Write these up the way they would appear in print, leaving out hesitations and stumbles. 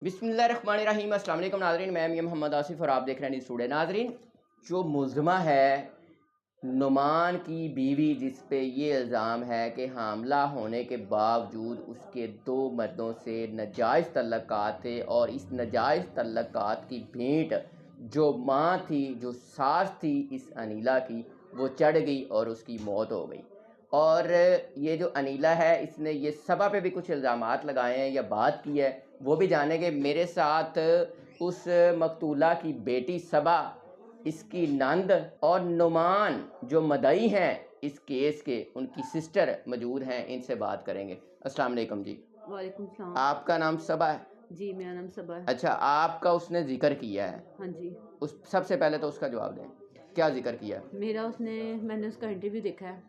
बिस्मिल्लाहिर्रहमानिर्रहीम। अस्सलाम वालेकुम नाज़रीन, मैं मियां मोहम्मद आसिफ और आप देख रहे हैं न्यूज़ टुडे। नाज़रीन, जो मुल्ज़िमा है नुमान की बीवी, जिस पे ये इल्ज़ाम है कि हामला होने के बावजूद उसके 2 मर्दों से नाजायज़ तल्लुकात थे और इस नाजायज़ तल्लुकात की भेंट जो माँ थी, जो सास थी इस अनीला की, वो चढ़ गई और उसकी मौत हो गई। और ये जो अनीला है, इसने ये सबा पे भी कुछ इल्ज़ामात लगाए हैं या बात की है, वो भी जानेंगे। मेरे साथ उस मकतूला की बेटी सबा, इसकी नंद और नुमान जो मदई हैं इस केस के, उनकी सिस्टर मौजूद हैं, इनसे बात करेंगे। अस्सलाम वालेकुम जी। वालेकुम सलाम। आपका नाम सबा है? जी, मेरा नाम सबा है। अच्छा, आपका उसने जिक्र किया है? हाँ जी। उस सबसे पहले तो उसका जवाब दें, क्या जिक्र किया? मैंने उसका इंटरव्यू देखा है।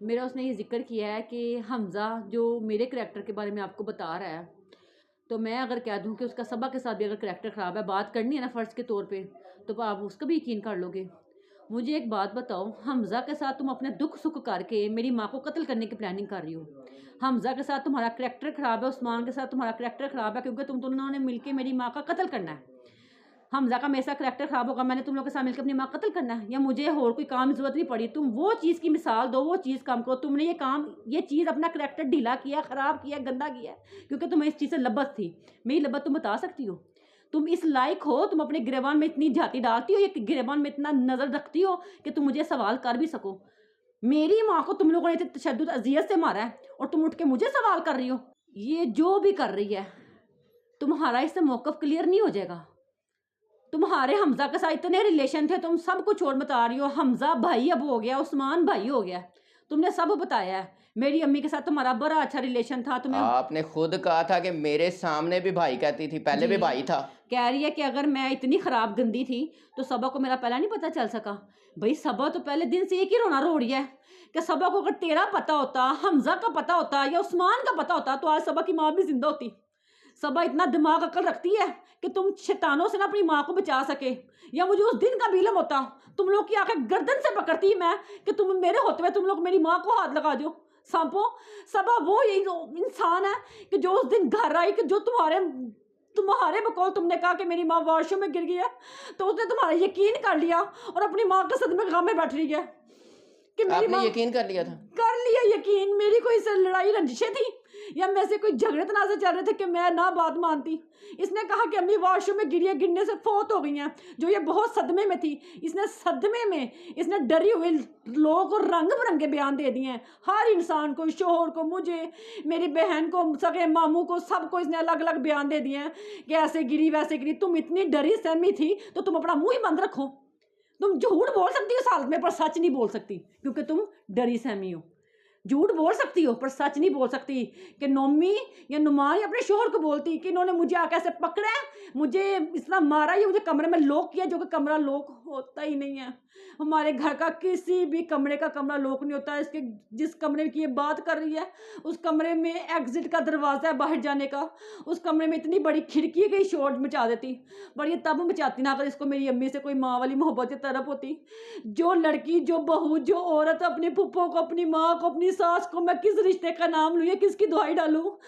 मेरा उसने ये जिक्र किया है कि हमज़ा जो मेरे करैक्टर के बारे में आपको बता रहा है, तो मैं अगर कह दूं कि उसका सबा के साथ भी अगर करैक्टर ख़राब है, बात करनी है ना फ़र्ज़ के तौर पे, तो आप उसका भी यकीन कर लोगे। मुझे एक बात बताओ, हमज़ा के साथ तुम अपने दुख सुख करके मेरी माँ को कत्ल करने की प्लानिंग कर रही हो। हमज़ा के साथ तुम्हारा करैक्टर ख़राब है, उस्मान के साथ तुम्हारा करैक्टर ख़राब है, क्योंकि तुम दोनों ने मिलकर मेरी माँ का कत्ल करना है। हमज़ा का मेरा करैक्टर ख़राब होगा, मैंने तुम लोगों के साथ मिलकर अपनी माँ कत्ल करना है, या मुझे और कोई काम की ज़रूरत नहीं पड़ी। तुम वो चीज़ की मिसाल दो, वो चीज़ काम करो। तुमने ये चीज़ अपना करैक्टर ढीला किया, ख़राब किया, गंदा किया, क्योंकि तुम्हें इस चीज़ से लब्बत थी। मेरी लब्बत तुम बता सकती हो? तुम इस लायक हो? तुम अपने गिरेबान में इतनी जाति डालती हो, या गिरेबान में इतना नज़र रखती हो कि तुम मुझे सवाल कर भी सको? मेरी माँ को तुम लोगों ने इतनी तशद्दुद अज़ियत से मारा है और तुम उठ के मुझे सवाल कर रही हो? ये जो भी कर रही है, तुम्हारा इससे मौक़िफ़ क्लियर नहीं हो जाएगा। तुम्हारे हमज़ा के साथ इतने रिलेशन थे, तुम सब कुछ और बता रही हो। हमज़ा भाई अब हो गया, उस्मान भाई हो गया, तुमने सब बताया है। मेरी अम्मी के साथ तुम्हारा बड़ा अच्छा रिलेशन था। तुम्हें आपने खुद कहा था कि मेरे सामने भी भाई कहती थी, पहले भी भाई था। कह रही है कि अगर मैं इतनी ख़राब गंदी थी तो सबा को मेरा पहला नहीं पता चल सका। भाई सबा तो पहले दिन से एक ही रोना रो रही है कि सबा को अगर तेरा पता होता, हमज़ा का पता होता या उस्मान का पता होता, तो आज सबा की माँ भी जिंदा होती। सबा इतना दिमाग अकल रखती है कि तुम शैतानों से ना अपनी माँ को बचा सके, या मुझे उस दिन का भी इल्म होता, तुम लोग की आंखें गर्दन से पकड़ती मैं कि तुम मेरे होते हुए तुम लोग मेरी माँ को हाथ लगा दो। सांपो, सबा वो इंसान है कि जो उस दिन घर आई, कि जो तुम्हारे बकौल तुमने कहा कि मेरी माँ वॉशरूम में गिर गई है, तो उसने तुम्हारा यकीन कर लिया और अपनी माँ के सदमे गम में बैठ रही है कि मेरी आपने यकीन कर लिया था? कर लिया यकीन। मेरी कोई लड़ाई रंजिशें थी या मैं से कोई झगड़े तनाज़े चल रहे थे कि मैं ना बात मानती? इसने कहा कि अम्मी वॉशरूम में गिरी है, गिरने से फोत हो गई हैं, जो ये बहुत सदमे में थी। इसने सदमे में, इसने डरी हुई लोगों को रंग बिरंगे बयान दे दिए हैं। हर इंसान को, शोहर को, मुझे, मेरी बहन को, सगे मामू को, सबको इसने अलग अलग बयान दे दिए हैं कि ऐसे गिरी वैसे गिरी। तुम इतनी डरी सहमी थी तो तुम अपना मुँह ही बंद रखो। तुम झूठ बोल सकती हो इस हालत में, पर सच नहीं बोल सकती, क्योंकि तुम डरी सहमी हो। झूठ बोल सकती हो पर सच नहीं बोल सकती कि नोमी या नुमान या अपने शोहर को बोलती कि इन्होंने मुझे आके ऐसे पकड़ा है, मुझे इतना मारा, ये मुझे कमरे में लॉक किया, जो कि कमरा लॉक होता ही नहीं है। हमारे घर का किसी भी कमरे का कमरा लॉक नहीं होता। इसके जिस कमरे की ये बात कर रही है, उस कमरे में एग्जिट का दरवाज़ा है बाहर जाने का। उस कमरे में इतनी बड़ी खिड़की है कि शोर मचा देती, पर ये तब मचाती ना अगर इसको मेरी अम्मी से कोई माँ वाली मोहब्बत की तरफ होती। जो लड़की, जो बहू, जो औरत अपने फुप्पो को, अपनी माँ को, अपनी सास को, मैं किस रिश्ते का नाम लूँ या किसकी दुहाई डालूँ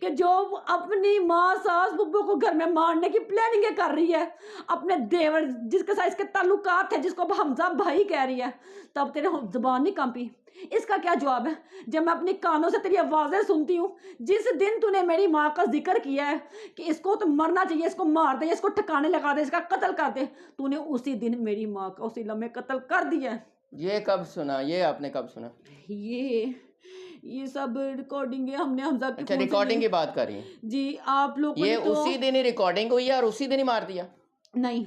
कि जो अपनी माँ, सास, फुप्पो को घर में मारने की प्लानिंग कर रही है, अपने देवर जिसके साथ इसके ताल्लुकात है, जिसको अब हमज़ा भाई कह रही है, तब तेरे जुबान नहीं कांपी? इसका क्या जवाब है जब मैं अपनी कानों से तेरी आवाज़ें सुनती हूँ? जिस दिन तूने मेरी माँ का जिक्र किया है कि इसको तो मरना चाहिए, इसको मार दे, इसको ठिकाने लगा दे, इसका कत्ल कर दे, तूने उसी दिन मेरी माँ का उसी लम्हे कत्ल कर दिया है। ये कब सुना? ये आपने कब सुना? ये सब रिकॉर्डिंग है, हमने हमज़ा के अच्छा, फोन से रिकॉर्डिंग की बात कर रही हैं जी। आप लोगों ये ने तो उसी दिन ही रिकॉर्डिंग हुई है और उसी दिन ही मार दिया? नहीं,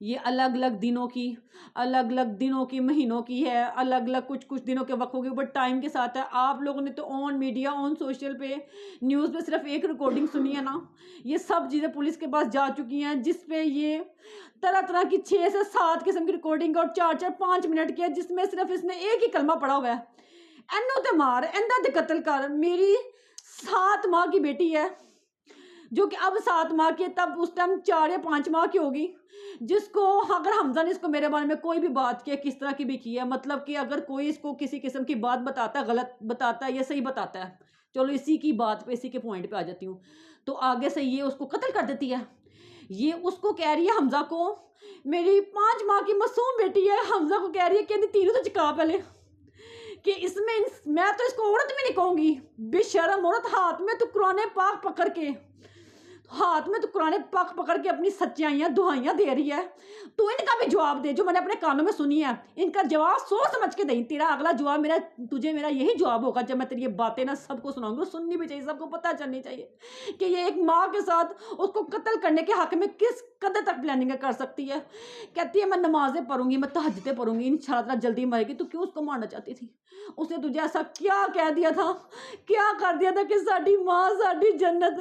ये अलग अलग दिनों की, महीनों की है, अलग अलग कुछ दिनों के वक्फों के ऊपर टाइम के साथ है। आप लोगों ने तो ऑन मीडिया, ऑन सोशल पे, न्यूज़ पे सिर्फ एक रिकॉर्डिंग सुनी है ना। ये सब चीज़ें पुलिस के पास जा चुकी हैं, जिस पे ये तरह तरह की 6 से 7 किस्म की रिकॉर्डिंग और 4-4 5 मिनट की है, जिसमें सिर्फ इसने एक ही कलमा पढ़ा हुआ है, एनो ते मार, एंदा ते कत्ल कर। मेरी 7 माह की बेटी है, जो कि अब 7 माह की है, तब उस टाइम 4 या 5 माह की होगी, जिसको अगर हमज़ा ने इसको मेरे बारे में कोई भी बात की है, किस तरह की भी की है, मतलब कि अगर कोई इसको किसी किस्म की बात बताता है, गलत बताता है या सही बताता है, चलो इसी की बात पे, इसी के पॉइंट पे आ जाती हूँ। तो आगे से ये उसको कत्ल कर देती है। ये उसको कह रही है हमजा को, मेरी 5 माह की मासूम बेटी है, हमजा को कह रही है कि तीनों तो चका पहले कि इसमें मैं तो इसको औरत भी नहीं कहूँगी, बेशर्म औरत, हाथ में तो कुरान पाक पकड़ के, हाथ में तो कुरान पाक पकड़ के अपनी सच्चाइयाँ दुहाइयाँ दे रही है। तो इनका भी जवाब दे, जो मैंने अपने कानों में सुनी है, इनका जवाब सोच समझ के दे। तेरा अगला जवाब मेरा, तुझे मेरा यही जवाब होगा जब मैं तेरी ये बातें ना सबको सुनाऊंगी। और सुननी भी चाहिए, सबको पता चलनी चाहिए कि ये एक माँ के साथ उसको कत्ल करने के हक में किस कदर तक प्लानिंग कर सकती है। कहती है मैं नमाजें पढ़ूंगी, मैं तहज्जुदें पढ़ूंगी, इंशाअल्लाह जल्दी मरेगी। तो क्यों उसको मारना चाहती थी? उसने तुझे ऐसा क्या कह दिया था, क्या कर दिया था कि साड़ी माँ, साड़ी जन्नत,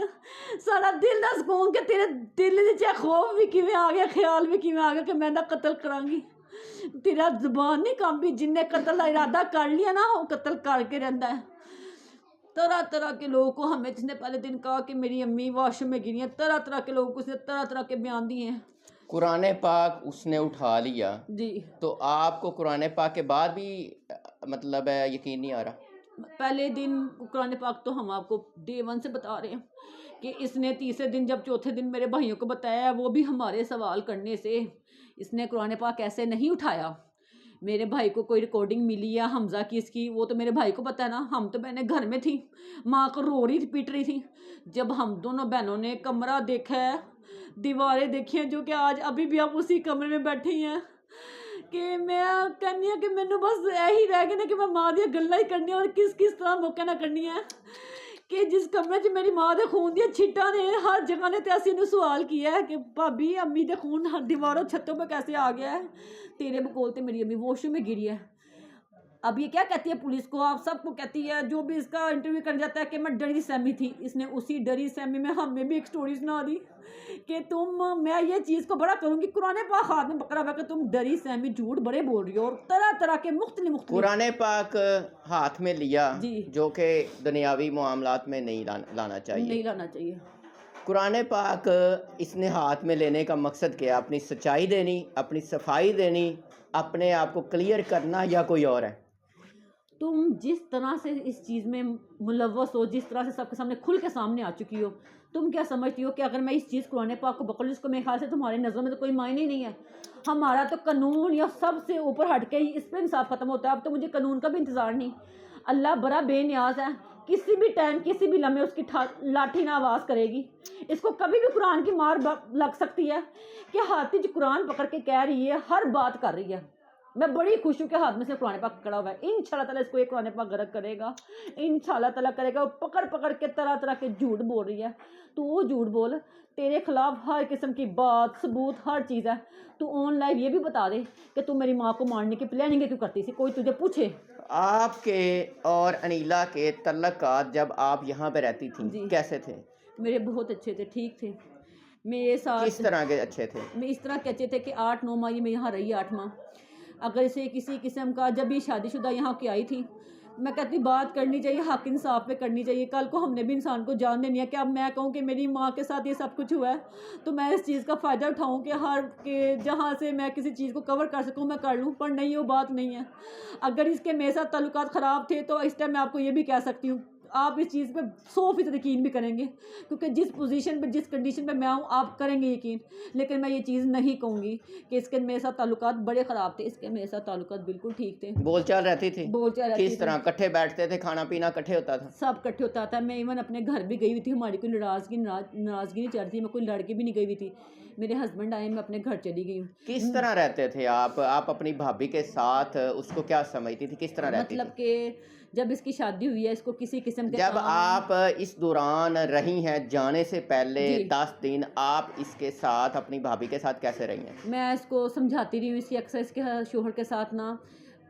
सारा दिल दा सुकून, के तेरे दिल च खौफ भी किवें आ गया, ख्याल भी किवें आ गया कि मैं ना कत्ल करांगी। तेरा जुबान नहीं कांपी, जिन्हें कत्ल का इरादा कर लिया ना वो कत्ल करके रहता है। तरह तरह के लोगों को, हमें जिसने पहले दिन कहा कि मेरी अम्मी वॉशरूम में गिरी है, तरह तरह के लोगों को उसने तरह तरह के बयान दिए हैं। कुरान पाक उसने उठा लिया जी, तो आपको कुरान पाक के बाद भी मतलब यकीन नहीं आ रहा? पहले दिन कुरान पाक तो हम आपको डे 1 से बता रहे हैं कि इसने तीसरे दिन, जब चौथे दिन मेरे भाइयों को बताया, वो भी हमारे सवाल करने से, इसने कुरान पाक ऐसे नहीं उठाया। मेरे भाई को कोई रिकॉर्डिंग मिली या हमजा की इसकी, वो तो मेरे भाई को पता है ना। हम तो बहनें घर में थी, माँ को रो रही थी, पीट रही थी। जब हम दोनों बहनों ने कमरा देखा है, दीवारें देखी हैं, जो कि आज अभी भी आप उसी कमरे में बैठी हैं, कि मैं कहनी है कि मैनू बस यही रह गया ना कि मैं माँ दी गल्लां ही करनी, और किस किस तरह मौके ना करनी है कि जिस कमरे च मेरी माँ दे खून दी छिट्टा ने हर जगह ने, तो असीं सवाल किया है कि भाभी अम्मी दे खून हर दीवारों छतों पर कैसे आ गया है? तेरे बकोल ते मेरी अम्मी वॉशरूम में गिरी है। अब ये क्या कहती है पुलिस को, आप सबको कहती है, जो भी इसका इंटरव्यू कर जाता है कि मैं डरी सहमी थी। इसने उसी डरी सहमी में हमें भी एक स्टोरी सुना दी कि मैं ये चीज़ को बड़ा करूँगी, कुरान पाक हाथ में पकड़ा हुआ कि तुम डरी सहमी झूठ बड़े बोल रही हो, और तरह तरह के मुख्तलिफ कुरान पाक हाथ में लिया जी, जो कि दुनियावी मामलात में नहीं लाना चाहिए। नहीं लाना चाहिए। कुरान पाक इसने हाथ में लेने का मकसद क्या? अपनी सच्चाई देनी, अपनी सफाई देनी, अपने आप को क्लियर करना, या कोई और है? तुम जिस तरह से इस चीज़ में मुलव्वस हो, जिस तरह से सबके सामने खुल के सामने आ चुकी हो, तुम क्या समझती हो कि अगर मैं इस चीज़ कुरान पाक को पकड़ लूँ, इसको मेरे ख्याल से तुम्हारी नज़र में तो कोई मायने ही नहीं है। हमारा तो कानून या सबसे ऊपर हट के ही इस पर इंसाफ ख़त्म होता है। अब तो मुझे कानून का भी इंतज़ार नहीं। अल्लाह बड़ा बेनियाज है, किसी भी टाइम, किसी भी लम्हे उसकी लाठी ना आवाज़ करेगी। इसको कभी भी कुरान की मार लग सकती है कि हाथी जो कुरान पकड़ के कह रही है, हर बात कर रही है। मैं बड़ी खुश हूँ कि हाथ में से कुरान पाक पकड़ा हुआ है। इंशाल्लाह ताला इसको एक कुरान पाक गरक करेगा, इंशाल्लाह ताला करेगा। वो पकड़ पकड़ के तरह तरह के झूठ बोल रही है। तू वो झूठ बोल, तेरे खिलाफ हर किस्म की बात, सबूत, हर चीज़ है। तू ऑनलाइन ये भी बता दे कि तू मेरी माँ को मारने की प्लानिंग क्यों करती थी, कोई तुझे पूछे। आपके और अनीला के तल्लुकात जब आप यहाँ पे रहती थी कैसे थे? मेरे बहुत अच्छे थे, ठीक थे मेरे साथ। किस तरह के अच्छे थे? मैं इस तरह के अच्छे थे कि 8-9 माह ये मैं यहाँ रही, 8 माह। अगर इसे किसी किस्म का, जब भी शादीशुदा यहाँ की आई थी, मैं कहती बात करनी चाहिए, हक इंसाफ पे करनी चाहिए। कल को हमने भी इंसान को जान देनी है कि अब मैं कहूँ कि मेरी माँ के साथ ये सब कुछ हुआ है, तो मैं इस चीज़ का फ़ायदा उठाऊँ कि हर के जहाँ से मैं किसी चीज़ को कवर कर सकूँ मैं कर लूँ। पर नहीं, वो बात नहीं है। अगर इसके मेरे साथ ताल्लुकात ख़राब थे तो इस टाइम मैं आपको ये भी कह सकती हूँ, आप इस चीज़ पे 100% यकीन भी करेंगे, क्योंकि जिस पोजीशन पे, जिस कंडीशन पे मैं हूँ, आप करेंगे यकीन। लेकिन मैं ये चीज़ नहीं कहूँगी कि इसके मेरे साथ ताल्लुकात बड़े ख़राब थे। इसके मेरे साथ ताल्लुकात बिल्कुल ठीक थे। बोलचाल रहती थी? बोलचाल रहती किस तरह? इकट्ठे बैठते थे, खाना पीना इकट्ठे होता था? सब इकट्ठे होता था। मैं इवन अपने घर भी गई हुई थी, हमारी कोई नाराज़गी नहीं चल रही थी, मैं कोई लड़के भी नहीं गई हुई थी। मेरे हस्बैंड आए, मैं अपने घर चली गई हूँ। किस तरह रहते थे आप अपनी भाभी के साथ? उसको क्या समझती थी, किस तरह रहती मतलब थी? कि जब इसकी शादी हुई है, इसको किसी किस्म के जब आप इस दौरान रही हैं, जाने से पहले जी। 10 दिन आप इसके साथ, अपनी भाभी के साथ कैसे रही हैं? मैं इसको समझाती रही हूँ। इसकी अक्सर इसके शोहर के साथ ना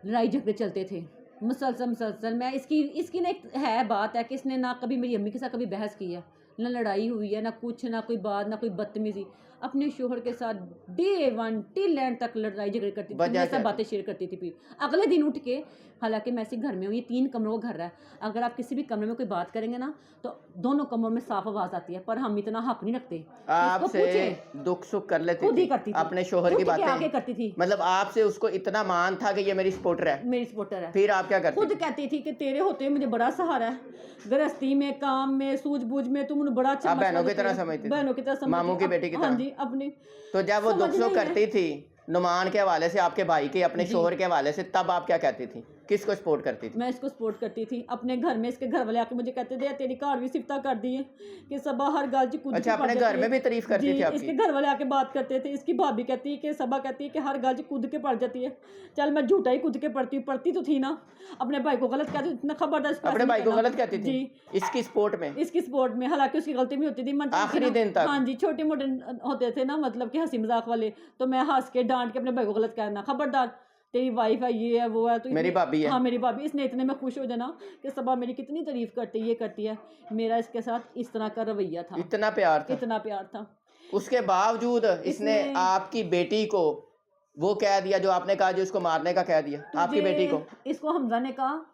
लड़ाई झगड़े चलते थे, मुसलसल। मैं इसकी ना एक है बात है कि इसने ना कभी मेरी अम्मी के साथ कभी बहस की है, ना लड़ाई हुई है, ना कुछ, ना कोई बात, ना कोई बदतमीजी। अपने शोहर के साथ डे वन टिल एंड तक लड़ाई झगड़े करती थी, वजह मैं क्या सब थी? बातें शेयर करती थी। फिर अगले दिन उठ के, हालांकि मैं इसी घर में हूँ, ये 3 कमरों का घर है, अगर आप किसी भी कमरे में कोई बात करेंगे ना तो दोनों कमरों में साफ आवाज़ आती है, पर हम इतना हक नहीं रखते कि इसको आपसे पूछे। दुख सुख कर लेती खुद ही थी करती थी, अपने शोहर की उठ के आके बातें? करती थी। मतलब आपसे उसको इतना मान था कि ये मेरी सपोर्टर है, मेरी सपोर्टर है। फिर आप क्या करती खुद थी? कहती थी कि तेरे होते हुए मुझे बड़ा सहारा है, गृहस्थी में, काम में, सूझबूझ में तुम मुझे बड़ा अच्छा आप बहनों मशवरा की देती तरह है। समझती थी? बहनों की तरह समझती, मामू की बेटी की हाँ तरह? जी, अपनी तो जब वो दुख समझ सुख नहीं है। करती थी नुमान के हवाले से, आपके भाई के, अपने जी। शोहर के हवाले से, तब आप क्या कहती थी? किसको सपोर्ट करती थी? मैं इसको सपोर्ट करती थी अपने घर में। इसके घर वाले आके मुझे कहते थे तेरी घर भी सिफता कर दी है कि सबा हर गाल च कूद अच्छा, के पड़ अपने जाती घर है। में भी तारीफ करती जी, थी आपकी? इसके घर वाले आके बात करते थे। इसकी भाभी कहती है कि सबा कहती है कि हर गाल च कूद के पड़ जाती है। चल मैं झूठा ही कूद के पड़ती हूँ, पड़ती तो थी ना। अपने भाई को गलत कहती, इतना खबरदार इसको अपने ऐसे नहीं भाई को करना। गलत कहती थी जी, इसकी सपोर्ट में? इसकी सपोर्ट में, हालांकि उसकी गलती भी होती थी, मतलब कि आखिरी ना, दिन तक? हाँ जी, छोटे मोटे होते थे ना, मतलब कि हंसी मजाक वाले, तो मैं हंस के डांट के अपने भाई को गलत कहना, खबरदार तेरी वाइफ है, ये है, वो है, तो मेरी इतने- भाभी है। हाँ मेरी भाभी। इसने इतने में खुश हो जाना कि सबा मेरी कितनी तारीफ करती है, ये करती है। मेरा इसके साथ इस तरह का रवैया था, इतना प्यार था? इतना प्यार था। उसके बावजूद इसने आपकी बेटी को वो कह दिया जो आपने कहा, जो उसको मारने का कह दिया आपकी बेटी को? इसको हमजा ने कहा,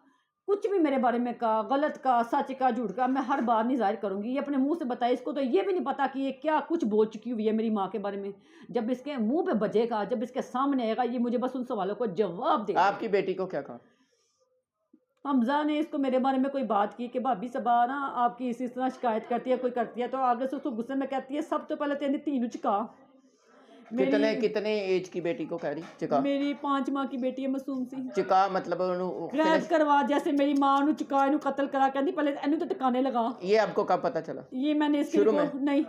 कुछ भी मेरे बारे में कहा, गलत का, सच का, झूठ का, मैं हर बार नहीं जाहिर करूंगी। ये अपने मुंह से बताए, इसको तो ये भी नहीं पता कि ये क्या कुछ बोल चुकी हुई है मेरी माँ के बारे में। जब इसके मुंह पे बजेगा, जब इसके सामने आएगा, ये मुझे बस उन सवालों को जवाब दे। आपकी बेटी को क्या कहा? हमजा ने इसको मेरे बारे में कोई बात की कि भाभी सबा ना आपकी इसी तरह शिकायत करती है, कोई करती है, तो आगे से उसको गुस्से में कहती है सब तो पहले तेने तीनों चुका। कितने कितने एज की बेटी को कह रही चिका? मेरी 5 माह की बेटी है, मासूम सी। चिका मतलब रैद करवा, जैसे मेरी माँ नु चुका, इन्हू कत्ल करा, कहती पहले इन्हू तो टिकाने लगा। ये आपको कब पता चला? ये मैंने इसके शुरू को नहीं,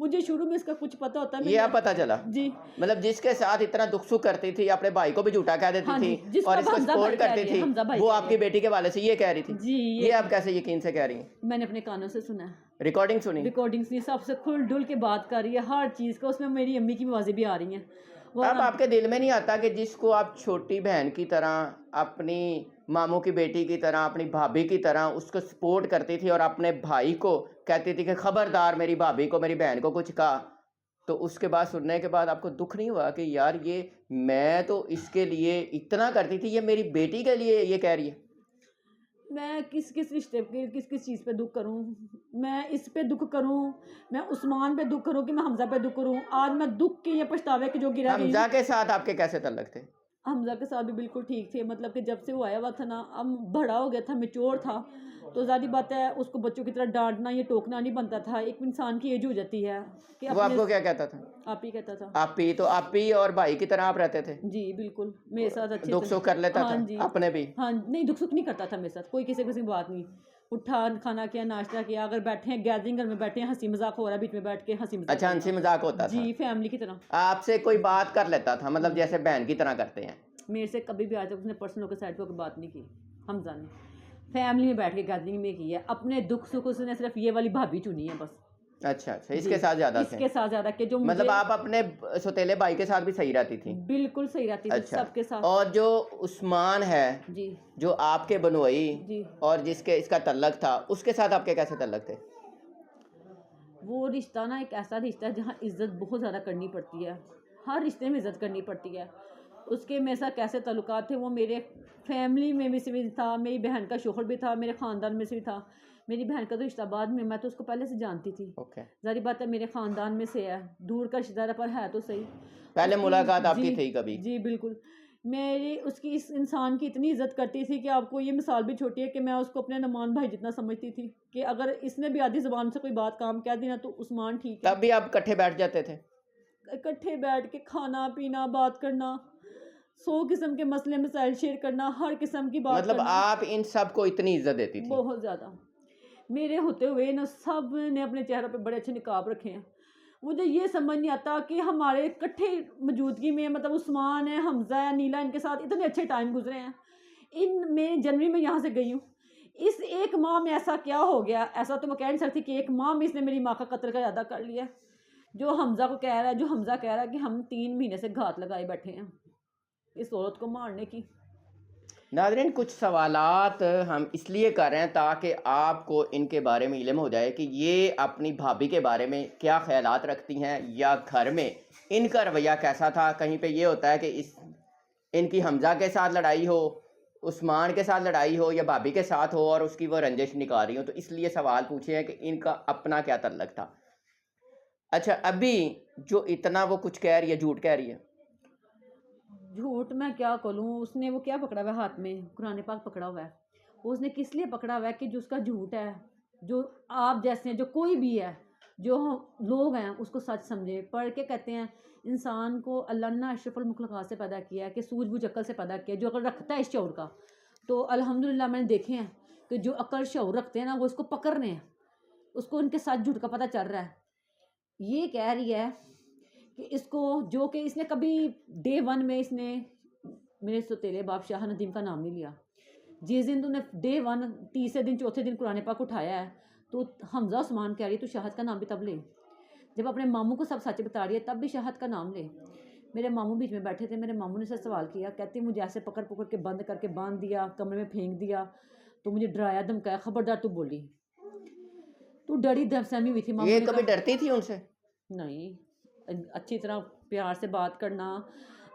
मुझे शुरू में इसका कुछ पता होता है। ये आप पता चला? जी, मतलब जिसके साथ इतना दुख सुख करती थी, अपने भाई को भी झूठा कह देती हाँ थी जी, जिसको और इसको हमजा सपोर्ट भाई कह करती रही है, हमजा थी, भाई वो कह आपकी बेटी के वाले से ये कह रही थी? जी, ये आप कैसे यकीन से कह रही हैं? मैंने अपने कानों से सुना है, रिकॉर्डिंग सुनी? रिकॉर्डिंग्स नहीं, सबसे खुल डुल के बात कर रही है हर चीज़ को, उसमें मेरी अम्मी की आवाज़ें भी आ रही हैं। वो अब आपके दिल में नहीं आता कि जिसको आप छोटी बहन की तरह, अपनी मामू की बेटी की तरह, अपनी भाभी की तरह उसको सपोर्ट करती थी और अपने भाई को कहती थी कि खबरदार मेरी भाभी को, मेरी बहन को कुछ कहा, तो उसके बाद सुनने के बाद आपको दुख नहीं हुआ कि यार ये मैं तो इसके लिए इतना करती थी, ये मेरी बेटी के लिए ये कह रही है? मैं किस किस रिश्ते पे, किस किस चीज़ पे दुख करूं? मैं इस पे दुख करूं, मैं उस्मान पे दुख करूं कि मैं हमजा पे दुख करूं? आज मैं दुख के ये पछतावे के जो गिरा गई हमजा हूं। के साथ आपके कैसे तल्लक थे? हमजा के साथ भी बिल्कुल ठीक थे, मतलब कि जब से वो आया हुआ था ना, अब बड़ा हो गया था, मैच्योर था, तो ज़ाहिर बात है उसको बच्चों की तरह डांटना, ये टोकना नहीं बनता था। एक इंसान की एज हो जाती है कि वो आपको क्या कहता था? आप ही कहता था। आप ही तो आप ही और भाई की तरह आप रहते थे? जी बिल्कुल, मेरे साथ अच्छे दुख से- सुख कर लेता हाँ था जी, अपने भी? हाँ नहीं, दुख सुख नहीं करता था मेरे साथ, कोई किसी किसी की बात नहीं। उठा, खाना किया, नाश्ता किया, अगर बैठे हैं गैदरिंग घर में बैठे हैं, हंसी मजाक हो रहा है, बीच में बैठ के हंसी मजाक अच्छा, हो रहा हंसी है। मजाक होता था? जी, फैमिली की तरह। आपसे कोई बात कर लेता था, मतलब जैसे बहन की तरह करते हैं? मेरे से कभी भी आज तक उसने पर्सनल के साइड पर कोई बात नहीं की। हमजा ने फैमिली में बैठ के गैदरिंग में की है, अपने दुख सुख उसने सिर्फ ये वाली भाभी चुनी है बस। अच्छा अच्छा, इसके साथ ज्यादा थे? इसके साथ ज्यादा के जो मतलब मुझे आप अपने सौतेले भाई के साथ भी सही रहती थी? बिल्कुल सही रहती थी, अच्छा, सबके साथ। और जो उस्मान है जी जो आपके बनोई जी, और जिसके इसका तल्लक था, उसके साथ आपके कैसे तल्लक थे? वो रिश्ता ना एक ऐसा रिश्ता है जहाँ इज्जत बहुत ज़्यादा करनी पड़ती है, हर रिश्ते में इज्जत करनी पड़ती है। उसके मेरे साथ कैसे ताल्लुकात थे, वो मेरे फैमिली में भी से भी था, मेरी बहन का शोहर भी था, मेरे ख़ानदान में से भी था। मेरी बहन का तो रिश्ता बाद में, मैं तो उसको पहले से जानती थी। ओके, ज़ाहिर बात है मेरे ख़ानदान में से है, दूर का रिश्तेदार पर है तो सही। पहले उसकी- मुलाकात आपकी जी, थी कभी? जी बिल्कुल। मेरी उसकी इस इंसान की इतनी इज्जत करती थी कि आपको ये मिसाल भी छोटी है कि मैं उसको अपने नुमान भाई जितना समझती थी, कि अगर इसने भी आधी ज़बान से कोई बात काम कह दी ना तो उस्मान ठीक है। तब भी आप इकट्ठे बैठ जाते थे? इकट्ठे बैठ के खाना पीना, बात करना, 100 किस्म के मसले मसाइल शेयर करना, हर किस्म की बात मतलब करना। आप इन सब को इतनी इज्जत देती थी? बहुत ज़्यादा। मेरे होते हुए ना सब ने अपने चेहरों पे बड़े अच्छे निकाब रखे हैं। मुझे ये समझ नहीं आता कि हमारे इकट्ठे मौजूदगी में, मतलब उस्मान है, हमजा है, नीला, इनके साथ इतने अच्छे टाइम गुजरे हैं। मैं जनवरी में यहाँ से गई हूँ, इस एक माह में ऐसा क्या हो गया? ऐसा तो मैं कह नहीं सकती कि एक माह में इसने मेरी माँ का कत्ल का इरादा कर लिया। जो हमजा को कह रहा है, जो हमजा कह रहा है कि हम 3 महीने से घात लगाए बैठे हैं इस औरत को मारने की। नाज़रीन, कुछ सवालात हम इसलिए कर रहे हैं ताकि आपको इनके बारे में इल्म हो जाए कि ये अपनी भाभी के बारे में क्या ख्यालात रखती हैं या घर में इनका रवैया कैसा था। कहीं पे ये होता है कि इनकी हमज़ा के साथ लड़ाई हो, उस्मान के साथ लड़ाई हो या भाभी के साथ हो और उसकी वो रंजिश निकाल रही हो, तो इसलिए सवाल पूछे हैं कि इनका अपना क्या तल्लक था। अच्छा, अभी जो इतना वो कुछ कह रही है, झूठ कह रही है। झूठ मैं क्या करूँ, उसने वो क्या पकड़ा हुआ है हाथ में, कुरान पाक पकड़ा हुआ है। वो उसने किस लिए पकड़ा हुआ है कि जो उसका झूठ है, जो आप जैसे हैं, जो कोई भी है, जो लोग हैं, उसको सच समझे। पढ़ के कहते हैं इंसान को अल्लाह ने अशरफुल मखलूक़ात से पैदा किया है, कि सूझबूझ अक्ल से पैदा किया है, जो अक्ल रखता है इस शऊर का। तो अल्हम्दुलिल्लाह मैंने देखे हैं कि जो अक्ल शऊर रखते हैं ना, वो इसको पकड़ रहे हैं, उसको उनके सच झूठ का पता चल रहा है। ये कह रही है कि इसको, जो कि इसने कभी डे 1 में इसने मेरे सौतेले बाप शाह नदीम का नाम नहीं लिया। जिस दिन तूने डे 1 तीसरे दिन चौथे दिन कुरान पाक उठाया है, तो हमज़ा उस्मान कह रही है तू शाहद का नाम भी तब ले, जब अपने मामू को सब सच बता रही है तब भी शाहद का नाम ले। मेरे मामू बीच में बैठे थे, मेरे मामू ने से सवाल किया, कहती मुझे ऐसे पकड़ पकड़ के बंद करके बांध दिया, कमरे में फेंक दिया, तो मुझे डराया धमकाया, खबरदार तू बोली, तू डरी दहशहमी हुई थी। ये कभी डरती थी उनसे? नहीं, अच्छी तरह प्यार से बात करना,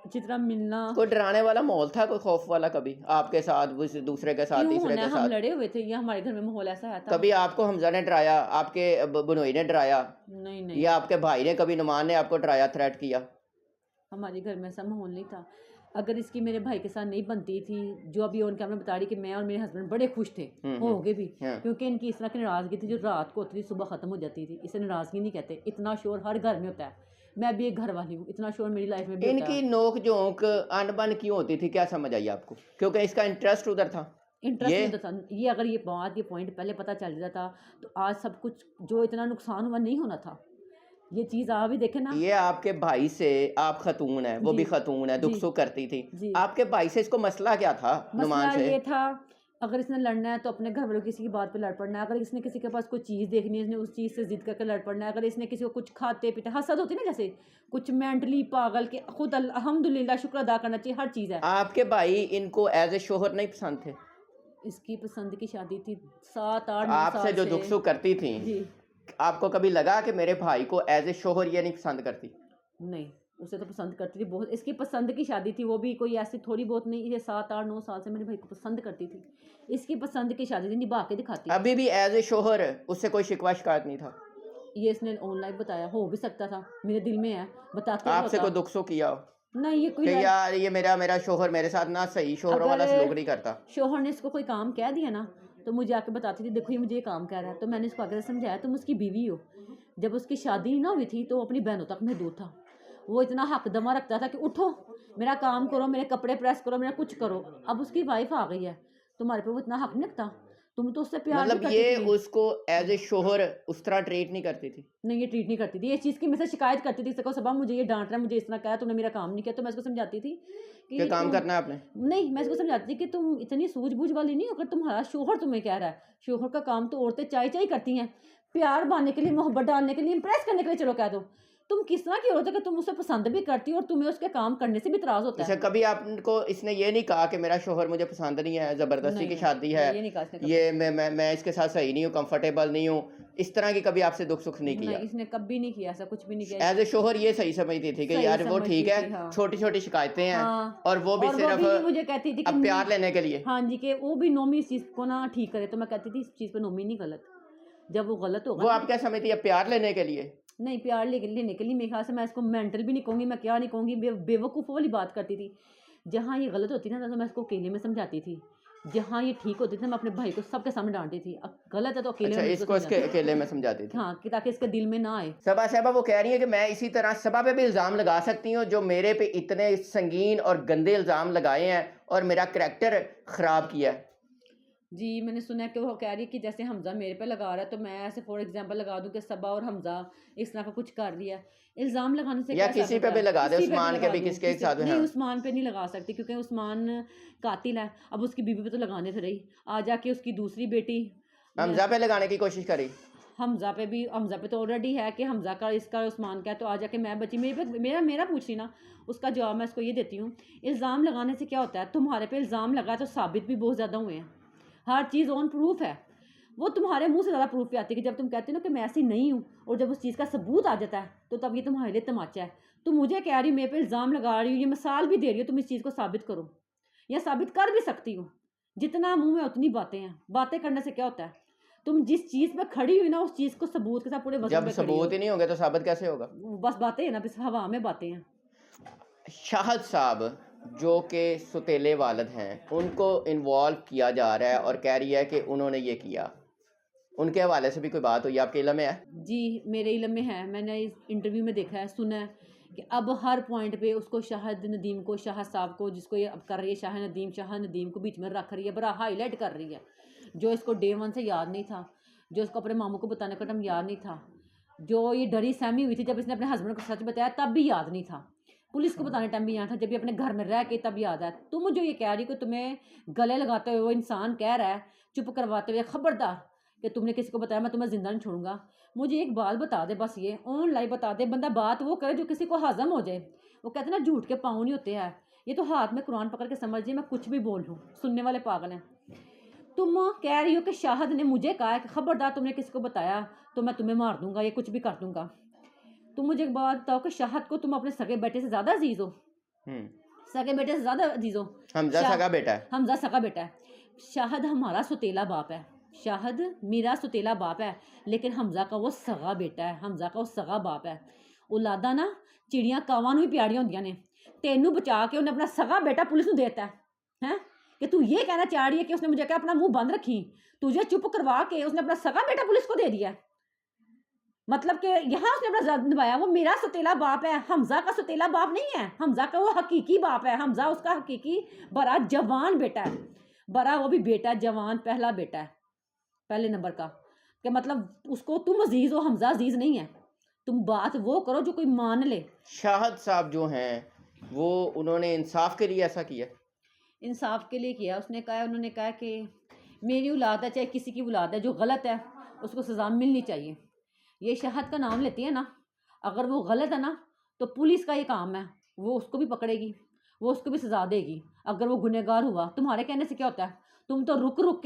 अच्छी तरह मिलना। कोई डराने वाला माहौल था, कोई खौफ वाला कभी आपके साथ, दूसरे के साथ, तीसरे के हम साथ? लड़े हुए थे, ये हमारे घर में माहौल ऐसा है था। कभी आपको हमजा ने डराया, आपके बनोई ने डराया, नहीं नहीं, या आपके भाई ने कभी, नुमान ने आपको डराया, थ्रेट किया? हमारे घर में ऐसा माहौल नहीं था। अगर इसकी मेरे भाई के साथ नहीं बनती थी, जो अभी उनके हमने बता रही कि मैं और मेरे हस्बैंड बड़े खुश थे, हो गए भी, क्योंकि इनकी इस तरह की नाराज़गी थी जो रात को होती थी सुबह ख़त्म हो जाती थी। इसे नाराज़गी नहीं कहते। इतना शोर हर घर में होता है, मैं भी एक घर वाली हूँ, इतना शोर मेरी लाइफ में भी होता है। इनकी नोक झोंक अनबन क्यों होती थी, क्या समझ आई आपको? क्योंकि इसका इंटरेस्ट उधर था। इंटरेस्ट नहीं था ये। अगर ये बात, ये पॉइंट पहले पता चल जाता तो आज सब कुछ जो इतना नुकसान हुआ नहीं होना था। ये चीज़ आप भी देखे ना। ये आपके भाई से, आप खतून है, वो भी खतून है, दुख सुख करती थी, आपके भाई से इसको मसला क्या था? मसला ये था, अगर इसने लड़ना है तो अपने घर वालों किसी की बात पे लड़ पड़ना है। अगर इसने किसी के पास कोई चीज़ देखनी है, इसने उस चीज़ से जिद करके लड़ पड़ना है। अगर इसने किसी को कुछ खाते पीते, हसद होती है ना, जैसे कुछ मेंटली पागल के, खुद अल्हम्दुलिल्लाह शुक्र अदा करना चाहिए, हर चीज़ है। आपके भाई इनको एज ए शोहर नहीं पसंद थे? इसकी पसंद की शादी थी 7-8 आपसे जो दुख सुख करती थी, आपको कभी लगा कि मेरे भाई को एज ए शोहर ये नहीं पसंद करती? नहीं, उसे तो पसंद करती थी बहुत। इसकी पसंद की शादी थी, वो भी कोई ऐसी थोड़ी बहुत नहीं। ये 7-8-9 साल से मेरे भाई को पसंद करती थी। इसकी पसंद की शादी थी, निभा के दिखाती। अभी भी एज ए शोहर उससे कोई शिकवा शिकायत नहीं था? ये इसने ऑनलाइन बताया, हो भी सकता था, मेरे दिल में है, बताते। आपसे कोई दुख सुख किया हो? नहीं, ये कोई यार ये मेरा शोहर मेरे साथ ना सही शोहरों वाला सलूक नहीं करता। शोहर ने इसको कोई काम कह दिया ना, तो मुझे आके बताती थी, देखो ये मुझे ये काम कह रहा है। तो मैंने इसको आगे से समझाया, तुम उसकी बीवी हो। जब उसकी शादी ना हुई थी तो अपनी बहनों तक महदूद था। वो इतना हक दमा रखता था कि उठो, मेरा काम करो, मेरे कपड़े प्रेस करो, मेरा कुछ करो। अब उसकी वाइफ आ गई है, तुम्हारे पे वो इतना हक नहीं रखता, तुम तो उससे प्यार मतलब ये उसको एज ए शोहर उस तरह ट्रीट नहीं करती थी? नहीं, ये ट्रीट नहीं करती थी। ये चीज़ की मुझसे शिकायत करती थी, इसको सबा मुझे ये डांट रहा है, मुझे इस तरह कहा, तुमने मेरा काम नहीं किया। तो मैं इसको समझाती थी कि काम करना है आपने। नहीं, मैं इसको समझाती थी कि तुम इतनी सूझबूझ वाली नहीं हो। अगर तुम्हारा शोहर तुम्हें कह रहा है, शोहर का काम तो औरतें चाई चाई करती हैं, प्यार बांधने के लिए, मोहब्बत डालने के लिए, इंप्रेस करने के लिए, चलो कह दो। तुम किस तरह की औरत है कि तुम उसे पसंद भी करती हो और तुम्हें उसके काम करने से भी इतराज होता है? कभी आपको इसने ये नहीं कहा कि मेरा शोहर मुझे पसंद नहीं है, जबरदस्ती की शादी है, ये मैं इसके साथ सही नहीं हूँ, कंफर्टेबल नहीं हूँ, इस तरह की कभी आपसे दुख सुख नहीं किया? इसने कभी नहीं किया, ऐसा कुछ भी नहीं किया। एज ए शोहर ये सही समझती थी कि यार वो ठीक है, छोटी छोटी शिकायतें हैं, और वो भी सिर्फ मुझे कहती थी अब प्यार लेने के लिए। हाँ जी, कि वो भी नोमी इस चीज़ को ना ठीक करे। तो मैं कहती थी इस चीज़ पे नोमी नहीं गलत, जब वो गलत होगा। वो आप क्या समझती है, प्यार लेने के लिए? नहीं, प्यार लेने के लिए मेरे ख्याल से, मैं इसको मेंटल भी नहीं कहूँगी, मैं क्या नहीं कहूँगी, बेवकूफ़ वाली बात करती थी। जहाँ ये गलत होती ना तो मैं इसको अकेले में समझाती थी, जहाँ ये ठीक होती थी मैं अपने भाई को सबके सामने डांटती थी। गलत है तो अकेले में इसको अकेले में समझाती थी। हाँ, कि ताकि इसके दिल में ना आए। सबा साहबा वो कह रही है कि मैं इसी तरह सबा पे भी इल्ज़ाम लगा सकती हूँ, जो मेरे पे इतने संगीन और गंदे इल्ज़ाम लगाए हैं और मेरा करैक्टर ख़राब किया है। जी, मैंने सुना है कि वो कह रही है कि जैसे हमज़ा मेरे पे लगा रहा है, तो मैं ऐसे फॉर एग्जांपल लगा दूं कि सबा और हमज़ा इस तरह का कुछ कर रही है। इल्ज़ाम लगाने से या किसी पे भी लगा दे, उस्मान के भी किसके साथ नहीं, उस्मान पे नहीं लगा सकती क्योंकि उस्मान कातिल है। अब उसकी बीवी पे तो लगाने थे रही, आ जाके उसकी दूसरी बेटी हमज़ा पे लगाने की कोशिश करी। हमज़ा पे तो ऑलरेडी है कि हमज़ा का इसका उस्मान का है, तो आ जाके मैं बची मेरे पे मेरा पूछ रही ना, उसका जवाब मैं इसको ये देती हूँ। इल्ज़ाम लगाने से क्या होता है, तुम्हारे पे इल्ज़ाम लगा तो साबित भी बहुत ज़्यादा हुए हैं, हर चीज़ ऑन प्रूफ है, वो तुम्हारे मुंह से ज़्यादा प्रूफ पे आती है कि जब तुम कहते हो ना कि मैं ऐसी नहीं हूँ, और जब उस चीज़ का सबूत आ जाता है तो तब ये तुम्हारे लिए तमाचा है। तुम मुझे कह रही हो, मेरे पे इल्ज़ाम लगा रही हो, ये मिसाल भी दे रही हो, तुम इस चीज़ को साबित करो, या साबित कर भी सकती हो। जितना मुंह में उतनी बातें हैं, बातें करने से क्या होता है, तुम जिस चीज़ पे खड़ी हुई ना उस चीज़ को सबूत के साथ पूरे वजन जब पे खड़ी हो। सबूत ही नहीं होंगे तो साबित कैसे होगा? बस बातें हैं ना, बस हवा में बातें हैं। शाहद साहब जो कि सुतेले वालिद हैं, उनको इन्वॉल्व किया जा रहा है और कह रही है कि उन्होंने ये किया, उनके हवाले से भी कोई बात हुई आपके इल्म में है? जी मेरे इल्म में है, मैंने इस इंटरव्यू में देखा है, सुना है कि अब हर पॉइंट पे उसको शाहद नदीम को, शाहद साहब को, जिसको ये अब कर रही है शाह नदीम को बीच में रख रही है, बड़ा हाईलाइट कर रही है, जो इसको डे 1 से याद नहीं था, जो इसको अपने मामू को बताने का टाइम याद नहीं था, जो ये डरी सहमी हुई थी जब इसने अपने हस्बैंड को सच बताया तब भी याद नहीं था, पुलिस को बताने टाइम भी याद था, जब ये अपने घर में रह के तब याद है। तुम जो ये कह रही हो कि तुम्हें गले लगाते हुए वो इंसान कह रहा है, चुप करवाते हुए, खबरदार कि तुमने किसी को बताया मैं तुम्हें ज़िंदा नहीं छोड़ूंगा। मुझे एक बात बता दे, बस ये ऑनलाइन बता दे, बंदा बात वो करे जो किसी को हजम हो जाए। वो कहते हैं ना झूठ के पाँव नहीं होते हैं, ये तो हाथ में कुरान पकड़ के समझिए मैं कुछ भी बोल लूँ, सुनने वाले पागल हैं। तुम कह रही हो कि शाहद ने मुझे कहा है कि खबरदार तुमने किसी को बताया तो मैं तुम्हें मार दूंगा, ये कुछ भी कर दूंगा। तुम मुझे एक बात बताओ कि शाहद को तुम अपने सगे बेटे से ज़्यादा अजीज़ हो? सगे बेटे से ज़्यादा अजीज़ हो? हमजा सगा बेटा है। हमजा सगा बेटा है। शाहद हमारा सुतेला बाप है, शाहद मेरा सुतेला बाप है, लेकिन हमजा का वो सगा बेटा है, हमजा का वो सगा बाप है। औलादा ना चिड़ियाँ कावां नूं भी प्यारियां होंदियां ने, तेनू बचा के उन्हें अपना सगा बेटा पुलिस नूं देता है कि तू ये कहना चाह रही है कि उसने मुझे क्या अपना मुंह बंद रखी, तुझे चुप करवा के उसने अपना सगा बेटा पुलिस को दे दिया। मतलब कि यहाँ उसने अपना ज़द निभाया, वो मेरा सुतेला बाप है, हमजा का सुतेला बाप नहीं है, हमजा का वो हकीकी बाप है, हमजा उसका हकीकी बड़ा जवान बेटा है, बड़ा वो भी बेटा जवान, पहला बेटा है, पहले नंबर का, कि मतलब उसको तुम अजीज़ हो, हमजा अजीज़ नहीं है। तुम बात वो करो जो कोई मान ले। शाहद साहब जो हैं वो उन्होंने इंसाफ के लिए ऐसा किया? इंसाफ के लिए किया, उन्होंने कहा कि मेरी औलाद है चाहे किसी की औलाद है, जो गलत है उसको सज़ा मिलनी चाहिए। ये शाहद का नाम लेती है ना, अगर वो गलत है ना तो पुलिस का ये काम है, वो उसको भी पकड़ेगी, वो उसको भी सज़ा देगी अगर वो गुनहगार हुआ। तुम्हारे कहने से क्या होता है, तुम तो रुक रुक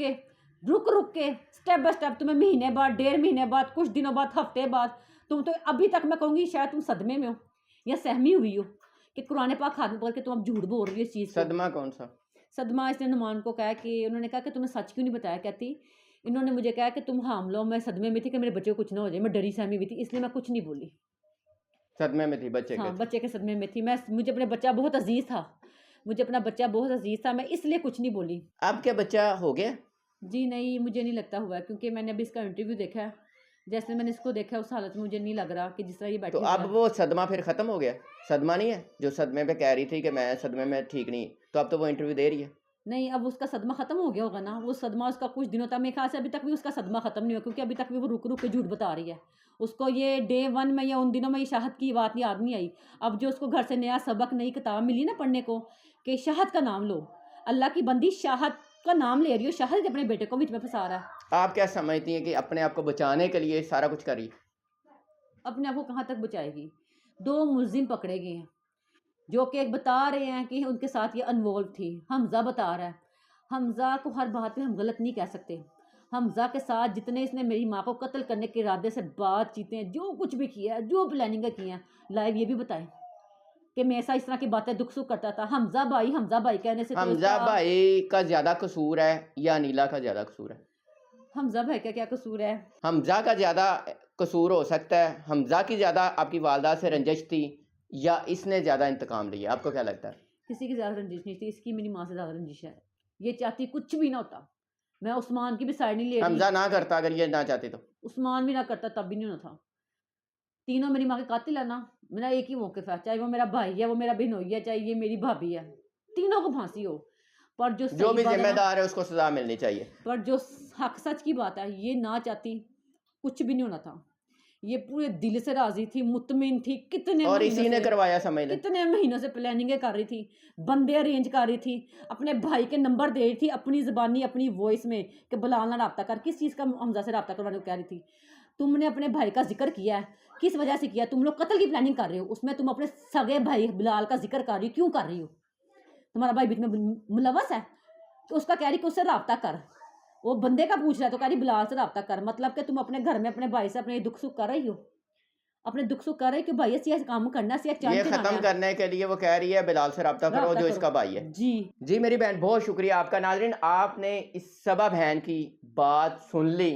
के स्टेप बाय स्टेप, तुम्हें महीने बाद, 1.5 महीने बाद, कुछ दिनों बाद, हफ्ते बाद, तुम तो अभी तक मैं कहूँगी शायद तुम सदमे में हो या सहमी हुई हो कि कुरान पाक हाथ में पकड़ के तुम अब झूठ बोल रही हो इस चीज़ को। सदमा कौन सा? सदमा इसने नुमान को कहा कि उन्होंने कहा कि तुम्हें सच क्यों नहीं बताया, कहती इन्होंने मुझे कहा कि तुम हामला हो, मैं सदमे में थी कि मेरे बच्चे को कुछ ना हो जाए, मैं डरी सहमी हुई थी, इसलिए मैं कुछ नहीं बोली। सदमे में थी बच्चे हाँ, के? बच्चे के सदमे में थी, मुझे अपना बच्चा बहुत अजीज़ था, मुझे अपना बच्चा बहुत अजीज़ था, मैं इसलिए कुछ नहीं बोली। अब क्या बच्चा हो गया? जी नहीं, मुझे नहीं लगता हुआ है, क्योंकि मैंने अभी इसका इंटरव्यू देखा है, जैसे मैंने इसको देखा उस हालत में मुझे नहीं लग रहा कि जिस तरह ये बैठी तो हुई अब है। वो सदमा फिर ख़त्म हो गया? सदमा नहीं है जो सदमे पे कह रही थी कि मैं सदमे में ठीक नहीं, तो अब तो वो इंटरव्यू दे रही है। नहीं, अब उसका सदमा ख़त्म हो गया होगा ना, वो सदमा उसका कुछ दिनों तक, मेरे ख्याल से अभी तक भी उसका सदमा ख़त्म नहीं हुआ, क्योंकि अभी तक भी वो रुक रुक के झूठ बता रही है। उसको ये डे 1 में या उन दिनों में ये शाहद की बात याद नहीं आई। अब जो उसको घर से नया सबक, नई किताब मिली ना पढ़ने को कि शाहद का नाम लो, अल्लाह की बंदी शाहद का नाम ले रही हो, शाहद अपने बेटे को बीच में फंसा रहा है। आप क्या समझती हैं कि अपने आप को बचाने के लिए सारा कुछ करी? अपने आप को कहाँ तक बचाएगी? 2 मुलजिम पकड़े गए हैं जो कि एक बता रहे हैं कि उनके साथ ये अनवॉल्व थी। हमज़ा बता रहा है, हमज़ा को हर बात पे हम गलत नहीं कह सकते। हमज़ा के साथ जितने इसने मेरी माँ को कत्ल करने के इरादे से बातचीतें, जो कुछ भी किया है, जो प्लानिंग की हैं, लाइव ये भी बताएं कि मेरे साथ इस तरह की बातें दुख सुख करता था। हमज़ा भाई कहने से तो हमजा भाई का ज़्यादा कसूर है या नीला का ज़्यादा कसूर है? हमज़ा भाई का क्या कसूर है? हमजा का ज़्यादा कसूर हो सकता है, हमजा की ज़्यादा आपकी वालदा से रंजिश थी या इसने ज़्यादा इंतकाम लिया, आपको क्या लगता है? किसी की ज़्यादा रंजिश नहीं थी, इसकी मेरी माँ से ज़्यादा रंजिश है। ये चाहती कुछ भी ना होता, मैं उस्मान की भी साइड नहीं ले रही। हमजा ना करता अगर ये ना चाहते तो? उस्मान भी ना करता तब भी नहीं होना था। तीनों मेरी माँ के कातिल है ना, मेरा एक ही मौक़िफ़ है, चाहे वो मेरा भाई है, वो मेरा बिनोई है, चाहे ये मेरी भाभी है, तीनों को फांसी हो। पर जो जो भी सही बात है ना, जिम्मेदार है उसको सजा मिलनी चाहिए। पर जो हक सच की बात है, ये ना चाहती कुछ भी नहीं होना था। ये पूरे दिल से राजी थी, मुतमिन थी, कितने और महीनों इसी ने से, करवाया, समझ लें। कितने महीनों से प्लानिंगें कर रही थी, बंदे अरेंज कर रही थी, अपने भाई के नंबर दे रही थी अपनी ज़बानी, अपनी वॉइस में कि बिलाल ना रब्ता कर, किस चीज़ का हमज़ा से रब्ता करवाने को कह रही थी। तुमने अपने भाई का जिक्र किया है, किस वजह से किया? तुम लोग कत्ल की प्लानिंग कर रहे हो, उसमें तुम अपने सगे भाई बिलाल का जिक्र कर रही हो, क्यों कर रही हो? तुम्हारा भाई बीच में मुलव्वस है, तो उसका कह रही कि उससे रब्ता कर। वो बंदे का पूछ रहा है तो कह रही बिलाल से रब्ता कर। मतलब कि तुम अपने घर में अपने भाई से अपने दुख सुख कर रही हो, अपने दुख सुख कर रही हो कि भाई ऐसी काम करना सी ये ख़त्म करने के लिए वो कह रही है बिलाल से रब्ता करो जो इसका भाई है। जी जी मेरी बहन, बहुत शुक्रिया आपका। नाज़रीन, आपने इस सबा बहन की बात सुन ली,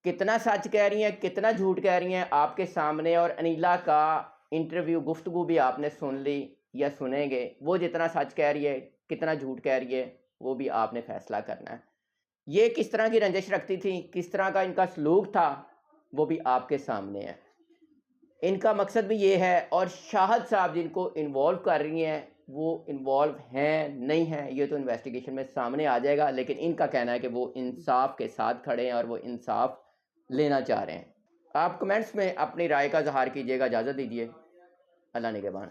कितना सच कह रही हैं, कितना झूठ कह रही हैं आपके सामने। और अनीला का इंटरव्यू, गुफ्तगू भी आपने सुन ली या सुनेंगे। वो जितना सच कह रही है, कितना झूठ कह रही है, वो भी आपने फैसला करना है। ये किस तरह की रंजिश रखती थी, किस तरह का इनका सलूक था, वो भी आपके सामने है। इनका मकसद भी ये है, और शाहद साहब जिनको इन्वॉल्व कर रही हैं वो इन्वॉल्व हैं नहीं हैं ये तो इन्वेस्टिगेशन में सामने आ जाएगा। लेकिन इनका कहना है कि वो इंसाफ के साथ खड़े हैं और वो इंसाफ लेना चाह रहे हैं। आप कमेंट्स में अपनी राय का इज़हार कीजिएगा। इजाज़त दीजिए। अल्लाह निगहबान।